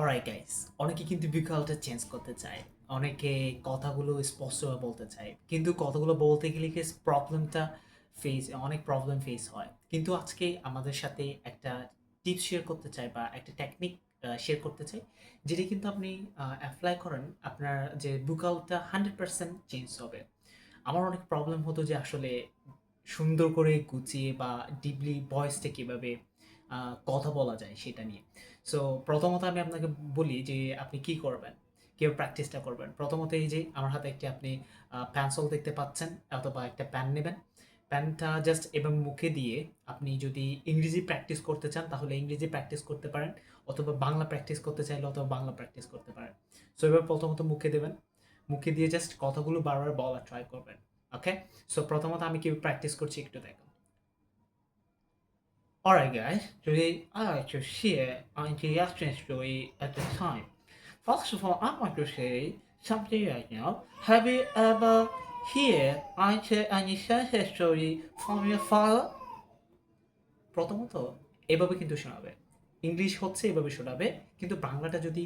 Alright guys, অনেকে কিন্তু বিকল্পটা change করতে চায়। অনেকে কথাগুলো স্পষ্টভাবে বলতে চায়। কিন্তু কথাগুলো বলতে গেলে কি অনেক প্রবলেম ফেস হয়। কিন্তু আজকে আমাদের সাথে একটা টিপস শেয়ার করতে চাই বা একটা টেকনিক শেয়ার করতে চাই। যেটি কিন্তু আপনি এপ্লাই করেন, আপনার যে বিকল্পটা 100% চেঞ্জ হবে। আমার অনেক প্রবলেম হতো যে আসলে সুন্দর করে গুছিয়ে বা ডিপলি ভয়েসটা কিভাবে কথা বলা যায় সেটা নিয়ে। সো প্রথমত আমি আপনাকে বলি যে আপনি কি করবেন, কিভাবে প্র্যাকটিসটা করবেন। প্রথমত এই যে আমার হাতে একটি আপনি পেন্সিল দেখতে পাচ্ছেন অথবা একটা পেন নেবেন। পেনটা জাস্ট এভাবে মুখে দিয়ে আপনি যদি ইংরেজি প্র্যাকটিস করতে চান তাহলে ইংরেজি প্র্যাকটিস করতে পারেন, অথবা বাংলা প্র্যাকটিস করতে চাইলে অথবা বাংলা প্র্যাকটিস করতে পারেন। সো এবার প্রথমত মুখে দেবেন, মুখে দিয়ে জাস্ট কথাগুলো বারবার বলা ট্রাই করবেন। ওকে, সো প্রথমত আমি কিভাবে প্র্যাকটিস করছি একটু দেখুন। Alright guys, today I like to share an interesting story at the time. First of all, I want to say something right now. Have you ever heard any success story from your father? প্রথমত এভাবে কিন্তু শোনাবে। English হচ্ছে এভাবে শোনাবে, কিন্তু বাংলাটা যদি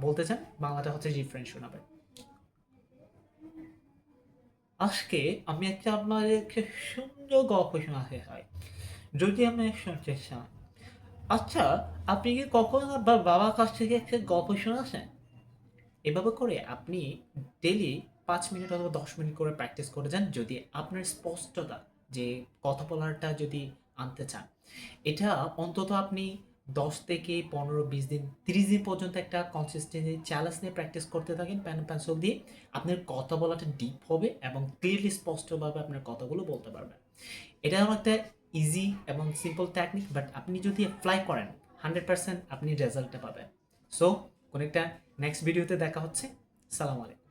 বলতে চান বাংলাটা হচ্ছে ডিফারেন্ট শোনাবে। আজকে আমি একটা আপনাদেরকে সুন্দর গল্প শোনাতে চাই, যদি আপনি শুনতে চান। আচ্ছা, আপনি কি কখনো আপনার বাবার কাছ থেকে একটা গল্প শুনেছেন? এভাবে করে আপনি ডেইলি ৫ মিনিট অথবা ১০ মিনিট করে প্র্যাকটিস করে যান, যদি আপনার স্পষ্টতা যে কথা বলাটা যদি আনতে চান। এটা অন্তত আপনি ১০ থেকে ১৫, ২০ দিন, ৩০ দিন পর্যন্ত একটা কনসিস্টেন্সি চ্যালেঞ্জ নিয়ে প্র্যাকটিস করতে থাকেন পেন পেন্সিল দিয়ে। আপনার কথা বলাটা ডিপ হবে এবং ক্লিয়ারলি স্পষ্টভাবে আপনার কথাগুলো বলতে পারবেন। এটা আমার একটা ইজি এবং সিম্পল টেকনিক, বাট আপনি যদি অ্যাপ্লাই করেন 100% আপনি রেজাল্টটা পাবেন। সো কোনো একটা নেক্সট ভিডিওতে দেখা হচ্ছে। সালাম আলাইকুম।